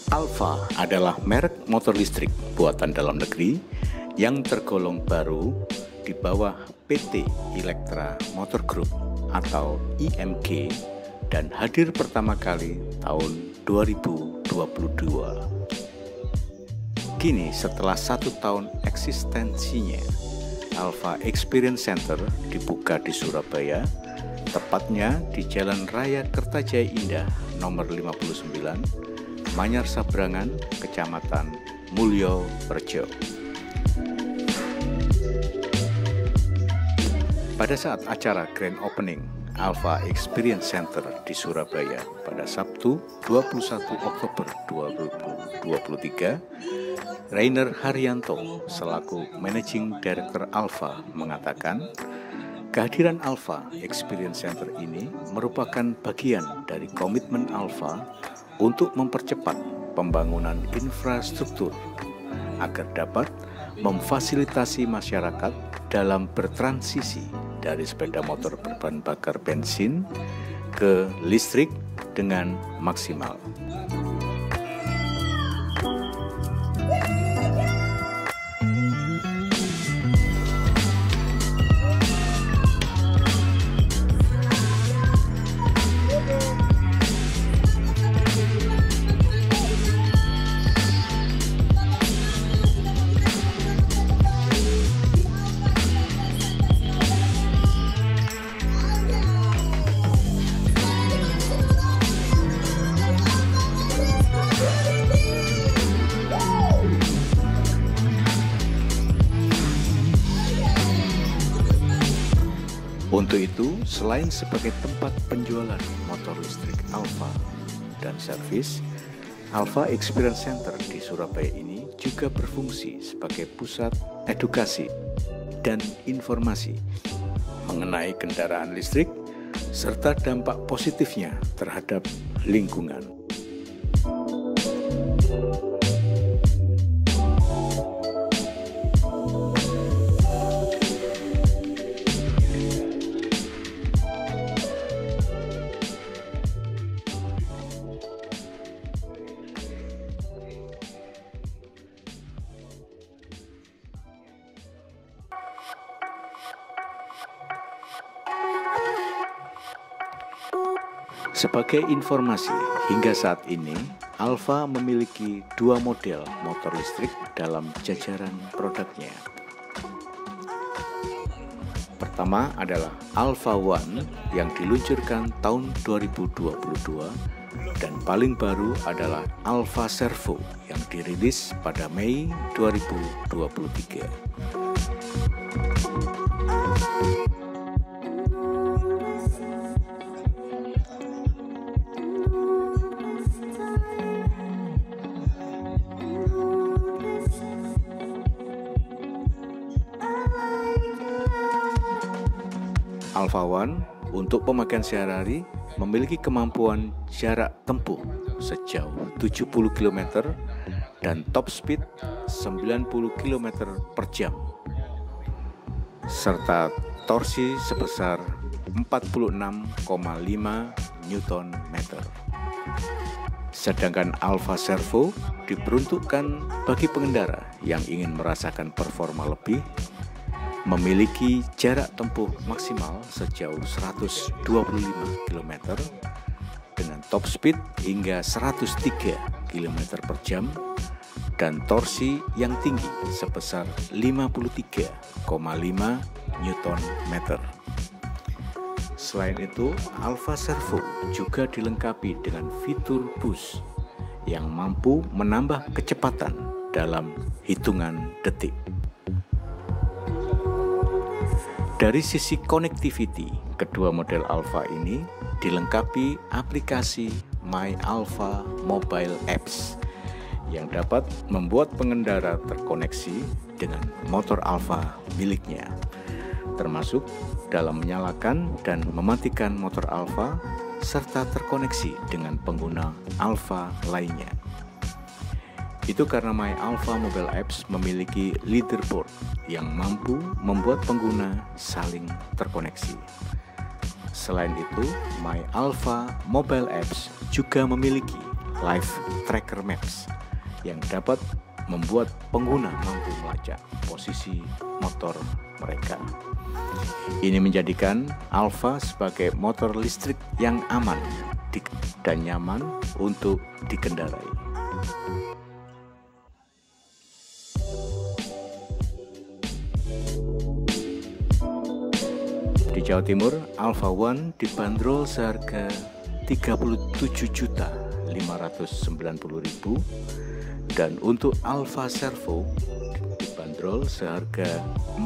Alfa adalah merek motor listrik buatan dalam negeri yang tergolong baru di bawah PT Electra Motor Group atau IMG dan hadir pertama kali tahun 2022. Kini setelah 1 tahun eksistensinya, Alfa Experience Center dibuka di Surabaya, tepatnya di Jalan Raya Kertajaya Indah nomor 59, Manyar Sabrangan, Kecamatan Mulyo Rejo. Pada saat acara Grand Opening Alfa Experience Center di Surabaya pada Sabtu 21 Oktober 2023, Rainer Haryanto selaku Managing Director Alfa mengatakan, kehadiran Alfa Experience Center ini merupakan bagian dari komitmen Alfa untuk mempercepat pembangunan infrastruktur agar dapat memfasilitasi masyarakat dalam bertransisi dari sepeda motor berbahan bakar bensin ke listrik dengan maksimal. Untuk itu, selain sebagai tempat penjualan motor listrik Alfa dan servis, Alfa Experience Center di Surabaya ini juga berfungsi sebagai pusat edukasi dan informasi mengenai kendaraan listrik serta dampak positifnya terhadap lingkungan. Sebagai informasi, hingga saat ini Alfa memiliki 2 model motor listrik dalam jajaran produknya. Pertama adalah Alfa One yang diluncurkan tahun 2022 dan paling baru adalah Alfa Servo yang dirilis pada Mei 2023. Alfa One untuk pemakaian sehari-hari memiliki kemampuan jarak tempuh sejauh 70 km dan top speed 90 km per jam serta torsi sebesar 46,5 Nm. Sedangkan Alfa Servo diperuntukkan bagi pengendara yang ingin merasakan performa lebih, memiliki jarak tempuh maksimal sejauh 125 km dengan top speed hingga 103 km per jam dan torsi yang tinggi sebesar 53,5 Nm. Selain itu, Alfa Servo juga dilengkapi dengan fitur boost yang mampu menambah kecepatan dalam hitungan detik. Dari sisi connectivity, kedua model Alfa ini dilengkapi aplikasi My Alfa Mobile Apps yang dapat membuat pengendara terkoneksi dengan motor Alfa miliknya, termasuk dalam menyalakan dan mematikan motor Alfa serta terkoneksi dengan pengguna Alfa lainnya. Itu karena My Alfa Mobile Apps memiliki leaderboard yang mampu membuat pengguna saling terkoneksi. Selain itu, My Alfa Mobile Apps juga memiliki Live Tracker Maps yang dapat membuat pengguna mampu melacak posisi motor mereka. Ini menjadikan Alfa sebagai motor listrik yang aman dan nyaman untuk dikendarai. Di Jawa Timur, Alfa One dibanderol seharga 37.590.000 dan untuk Alfa Servo dibanderol seharga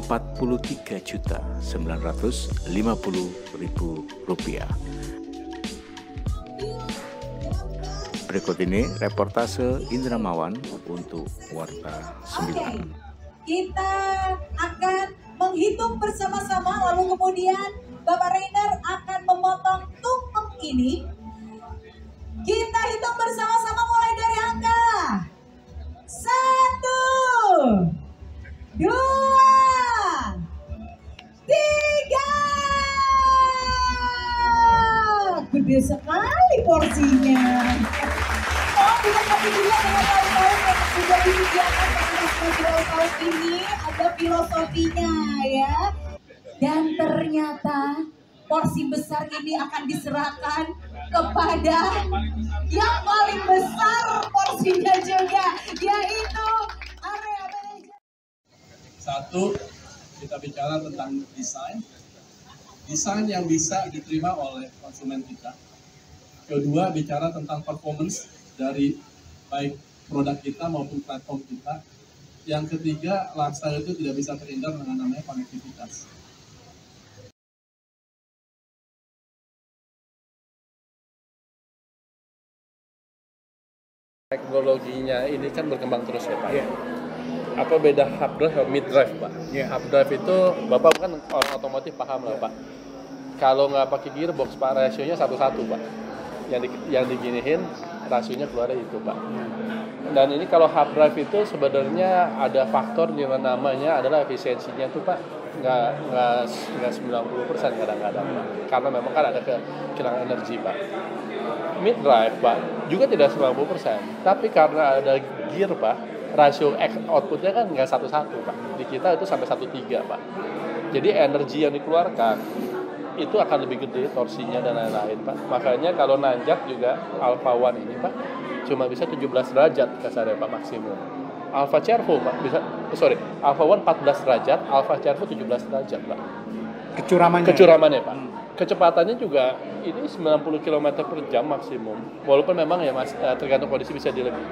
43.950.000 rupiah. Berikut ini reportase Indra Mawan untuk Warta 9. Kita akan menghitung bersama-sama, lalu kemudian Bapak Rainer akan memotong tumpeng ini. Kita hitung bersama-sama mulai dari angka 1, 2, 3. Gede sekali porsinya. Oh, bukan tapi juga dengan tahun-tahun yang sudah disediakan tahun ini ada filosofinya ya. Dan ternyata porsi besar ini akan diserahkan kepada yang paling besar porsinya juga, yaitu area manajer. Satu, kita bicara tentang desain yang bisa diterima oleh konsumen kita. Kedua, bicara tentang performance dari baik produk kita maupun platform kita. Yang ketiga, lifestyle itu tidak bisa terhindar dengan namanya konektivitas. Teknologinya ini kan berkembang terus ya Pak. Yeah. Apa beda hard drive atau mid drive Pak? Yeah. Hard drive itu Bapak kan orang otomotif paham lah Pak. Kalau nggak pakai gearbox Pak, rasionya 1-1 Pak. Yang diginiin rasionya keluar itu Pak. Dan ini kalau hard drive itu sebenarnya ada faktor yang namanya adalah efisiensinya tuh Pak nggak 90% kadang-kadang Pak. Karena memang kan ada kehilangan energi Pak. Mid drive Pak juga tidak 90%, tapi karena ada gear Pak, rasio outputnya kan nggak 1-1 Pak. Di kita itu sampai 1-3 Pak. Jadi energi yang dikeluarkan itu akan lebih gede torsinya dan lain-lain Pak. Makanya kalau nanjak juga Alfa One ini Pak cuma bisa 17 derajat kasarnya Pak maksimum. Alfa Cervo Pak bisa Alfa One 14 derajat, Alfa Cervo 17 derajat Pak. Kecuramannya Pak. Kecepatannya juga ini 90 km per jam maksimum. Walaupun memang ya Mas tergantung kondisi bisa dilebih.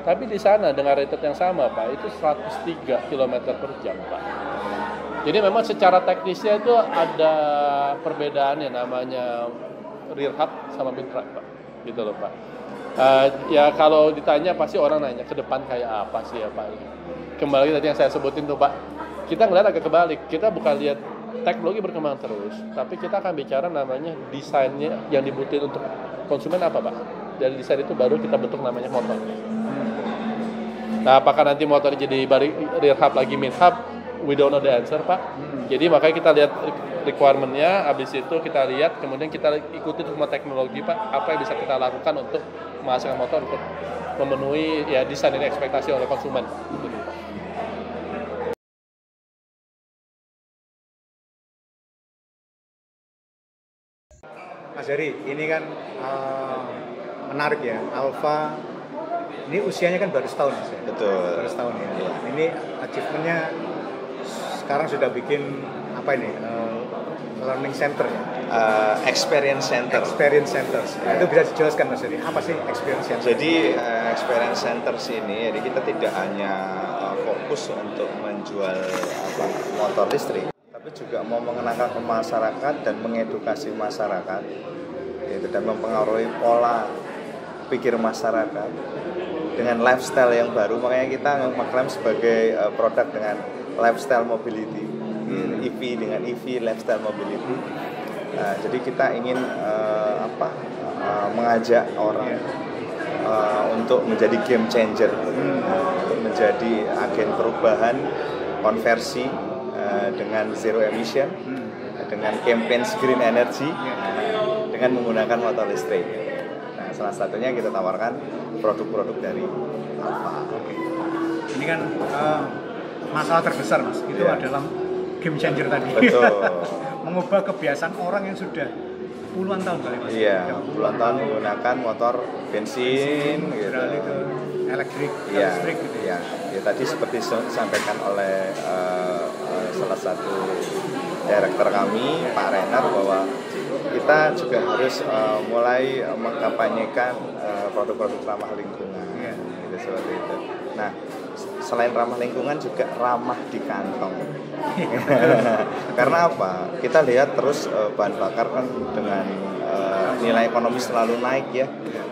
Tapi di sana dengan rated yang sama Pak itu 103 km per jam Pak. Jadi memang secara teknisnya itu ada perbedaannya namanya rear hub sama mid drive Pak. Gitu loh Pak. Ya kalau ditanya pasti orang nanya ke depan kayak apa sih ya Pak. Kembali tadi yang saya sebutin tuh Pak. Kita ngeliat agak kebalik. Kita bukan lihat teknologi berkembang terus, tapi kita akan bicara namanya desainnya yang dibutuhin untuk konsumen apa Pak. Dari desain itu baru kita bentuk namanya motor. Nah apakah nanti motor jadi rear hub lagi mid hub? We don't know the answer Pak. Jadi makanya kita lihat requirement-nya, habis itu kita lihat, kemudian kita ikuti semua teknologi Pak, apa yang bisa kita lakukan untuk menghasilkan motor untuk memenuhi ya desain dan ekspektasi oleh konsumen Pak. Gitu, Pak. Mas Heri, ini kan menarik ya, Alfa ini usianya kan baru setahun Mas ya? Betul. Baru setahun ya. Iya. Ini achievementnya sekarang sudah bikin apa ini? Learning center ya? Experience center. Experience center. Itu bisa dijelaskan Mas Heri, apa sih experience center? Jadi experience center sini, jadi kita tidak hanya fokus untuk menjual motor listrik, tapi juga mau mengenalkan ke masyarakat dan mengedukasi masyarakat, yaitu dan mempengaruhi pola pikir masyarakat dengan lifestyle yang baru. Makanya kita mengklaim sebagai produk dengan lifestyle mobility, EV dengan EV lifestyle mobility. Jadi kita ingin mengajak orang untuk menjadi game changer, menjadi agen perubahan, konversi dengan zero emission, dengan campaign green energy, dengan menggunakan motor listrik. Nah, salah satunya kita tawarkan produk-produk dari Alfa. Ini kan masalah terbesar Mas, itu adalah game changer tadi. Betul. Mengubah kebiasaan orang yang sudah puluhan tahun kali Mas. Iya, puluhan tahun menggunakan motor bensin gitu. Beralih ke listrik gitu. Iya. Ya tadi seperti disampaikan oleh salah satu direktur kami, Pak Renner, bahwa kita juga harus mulai mengkampanyekan produk-produk ramah lingkungan, gitu, seperti itu. Nah, selain ramah lingkungan juga ramah di kantong. Karena apa? Kita lihat terus bahan bakar kan dengan nilai ekonomi selalu naik ya.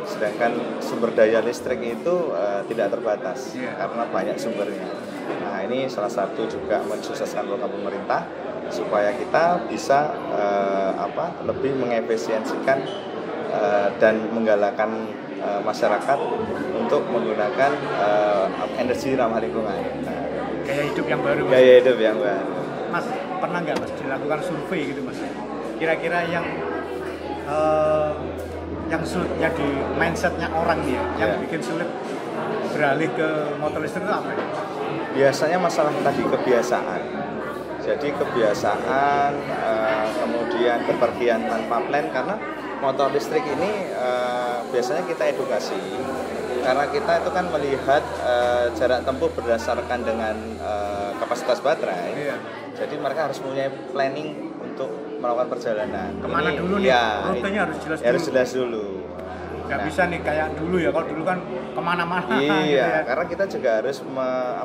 Sedangkan sumber daya listrik itu tidak terbatas karena banyak sumbernya. Nah, ini salah satu juga mensukseskan program pemerintah supaya kita bisa lebih mengefisiensikan dan menggalakkan masyarakat untuk menggunakan energi ramah lingkungan. Nah, gaya hidup yang baru Mas. Gaya hidup yang baru. Mas, pernah nggak Mas dilakukan survei gitu Mas? Kira-kira yang sulit ya di mindsetnya orang nih yang bikin sulit beralih ke motor listrik itu apa ya? Biasanya masalah tadi kebiasaan. Jadi kebiasaan, kemudian bepergian tanpa plan, karena motor listrik ini biasanya kita edukasi. Karena kita itu kan melihat jarak tempuh berdasarkan dengan kapasitas baterai. Iya. Jadi mereka harus punya planning untuk melakukan perjalanan. Kemana ini, dulu nih? Rutenya harus jelas dulu. Nggak bisa nih kayak dulu ya, kalau dulu kan kemana-mana. Iya, gitu ya. karena kita juga harus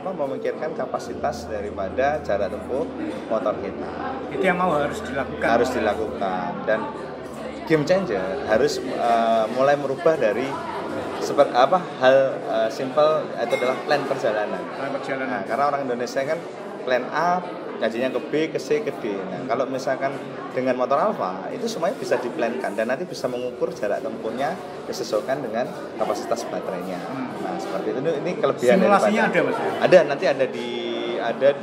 memikirkan kapasitas daripada jarak tempuh motor kita. Itu yang harus dilakukan. Harus dilakukan, dan game changer harus mulai merubah dari seperti hal simple, itu adalah plan perjalanan. Nah, karena orang Indonesia kan plan A gajinya ke B, ke C, ke D. Nah, kalau misalkan dengan motor Alfa itu semuanya bisa diplankan dan nanti bisa mengukur jarak tempuhnya disesuaikan dengan kapasitas baterainya. Nah, seperti itu. Ini kelebihan. Simulasinya ada Mas? Ada, nanti ada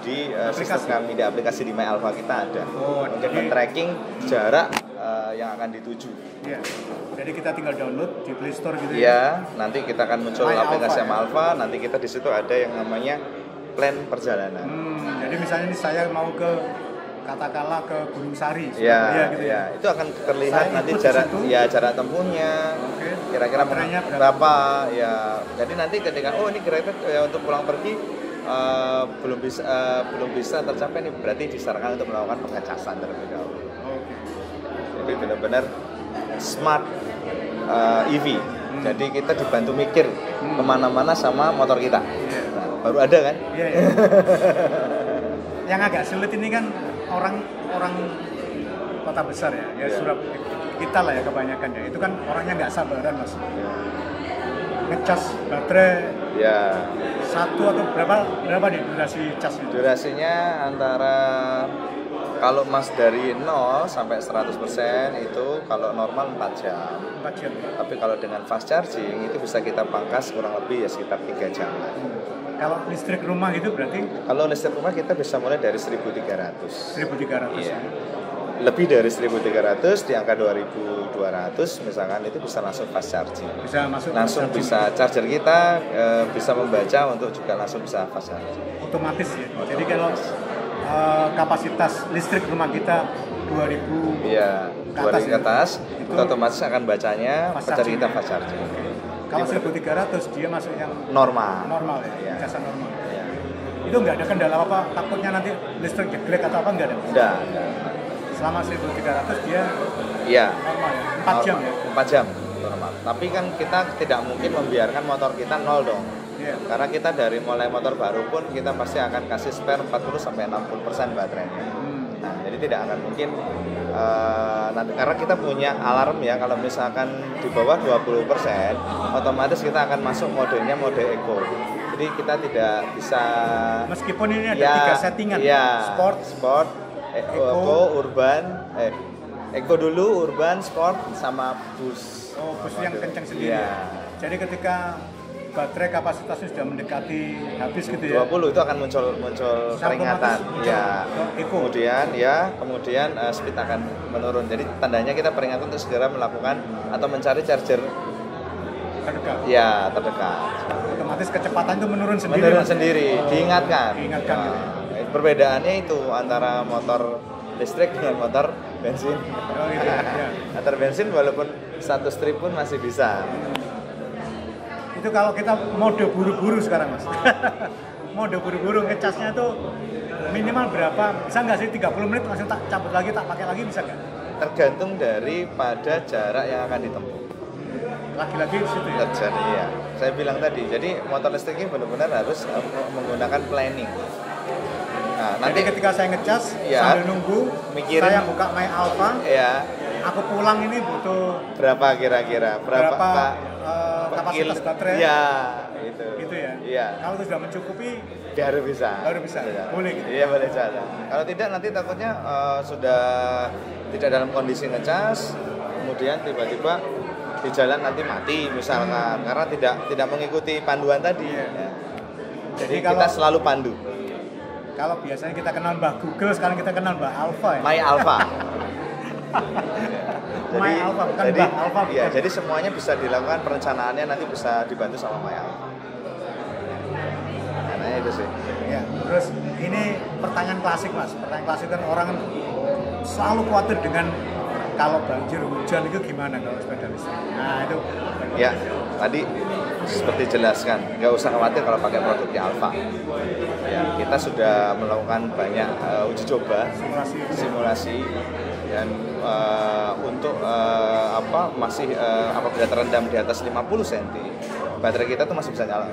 di sistem kami, di aplikasi di My Alfa kita ada. Untuk men-tracking jarak yang akan dituju. Iya. Jadi kita tinggal download di Play Store gitu. Iya, nanti kita akan muncul aplikasi My Alfa, ya? nanti kita di situ ada yang namanya plan perjalanan. Jadi misalnya ini saya mau ke katakanlah ke Gunung Sari, ya, gitu ya. Itu akan terlihat nanti jarak tempuhnya, kira-kira berapa ya. Jadi nanti ketika ini kira-kira untuk pulang pergi belum bisa tercapai nih, berarti disarankan untuk melakukan pengecasan terlebih dahulu. Jadi benar-benar smart EV. Jadi kita dibantu mikir kemana-mana sama motor kita. Nah, baru ada kan? Iya. Yang agak sulit ini kan orang kota besar ya Surabaya kita lah ya kebanyakan ya. Itu kan orangnya nggak sabaran Mas. Ngecas baterai. Ya. Satu atau berapa nih durasi cas itu? Durasinya antara kalau Mas dari 0 sampai 100% itu kalau normal 4 jam. 4 jam. Tapi kalau dengan fast charging itu bisa kita pangkas kurang lebih ya sekitar 3 jam. Kalau listrik rumah itu berarti? Kalau listrik rumah kita bisa mulai dari 1.300. 1.300 iya. Lebih dari 1.300 di angka 2.200 misalkan itu bisa langsung fast charging. Bisa masuk langsung bisa charger kita bisa membaca untuk juga langsung bisa fast charging. Otomatis ya. Otomatis. Jadi kalau kapasitas listrik rumah kita 2.000 ke atas itu otomatis akan bacanya charger kita fast charging. Kalau 1.300 dia masuk yang normal ya, casan normal. Ya. Itu nggak ada kendala apa, takutnya nanti listrik jeglek atau apa nggak ada? Enggak. Selama 1.300 dia normal ya, 4 jam ya? 4 jam normal. Tapi kan kita tidak mungkin membiarkan motor kita nol dong. Karena kita dari mulai motor baru pun kita pasti akan kasih spare 40-60% baterainya. Nah, jadi tidak akan mungkin nanti, karena kita punya alarm ya, kalau misalkan di bawah 20% otomatis kita akan masuk modenya mode eco. Jadi kita tidak bisa, meskipun ini ada 3 settingan sport, eco, urban, eco dulu, urban, sport, sama bus. Bus yang kencang sendiri. Jadi ketika baterai kapasitasnya sudah mendekati habis gitu ya. 20 itu akan muncul peringatan. Kemudian speed akan menurun. Jadi tandanya kita peringatan untuk segera melakukan atau mencari charger terdekat. Ya, terdekat. Otomatis kecepatan itu menurun sendiri. Menurun sendiri, diingatkan. Diingatkan. Nah, perbedaannya itu antara motor listrik dengan motor bensin. Oh gitu ya. Motor bensin walaupun satu strip pun masih bisa. Itu kalau kita mode buru-buru sekarang Mas. Mode buru-buru ngecasnya tuh minimal berapa? Bisa nggak sih 30 menit langsung tak cabut lagi, tak pakai lagi, bisa nggak? Tergantung daripada jarak yang akan ditempuh. Lagi-lagi di situ ya. Jadi ya, saya bilang tadi. Jadi motor listrik ini benar-benar harus menggunakan planning. Nah, nanti jadi ketika saya ngecas ya, sambil nunggu, mikirin, saya buka My Alpha. Ya. Aku pulang ini butuh berapa kira-kira? Berapa kapasitas baterai? Ya, itu. Gitu ya. Iya. Kalau itu sudah mencukupi, baru bisa. Baru bisa. Boleh gitu. Iya, boleh saja. Kalau tidak nanti takutnya sudah tidak dalam kondisi ngecas, kemudian tiba-tiba di jalan nanti mati misalkan karena tidak mengikuti panduan tadi. Ya. Jadi kita selalu pandu. Kalau biasanya kita kenal Mbah Google, sekarang kita kenal Mbah Alpha ya. My Alpha. My Alpha, bukan Mbah Alpha. Iya, jadi semuanya bisa dilakukan, perencanaannya nanti bisa dibantu sama My Alpha. Karena itu sih. Ya, terus ini pertanyaan klasik Mas. Pertanyaan klasik kan orang selalu khawatir dengan kalau banjir hujan itu gimana kalau sepeda listrik. Nah itu. Ya, tadi seperti jelaskan, nggak usah khawatir kalau pakai produknya Alpha. Ya, kita sudah melakukan banyak uji coba, simulasi, dan untuk apabila terendam di atas 50 cm, baterai kita tuh masih bisa nyala.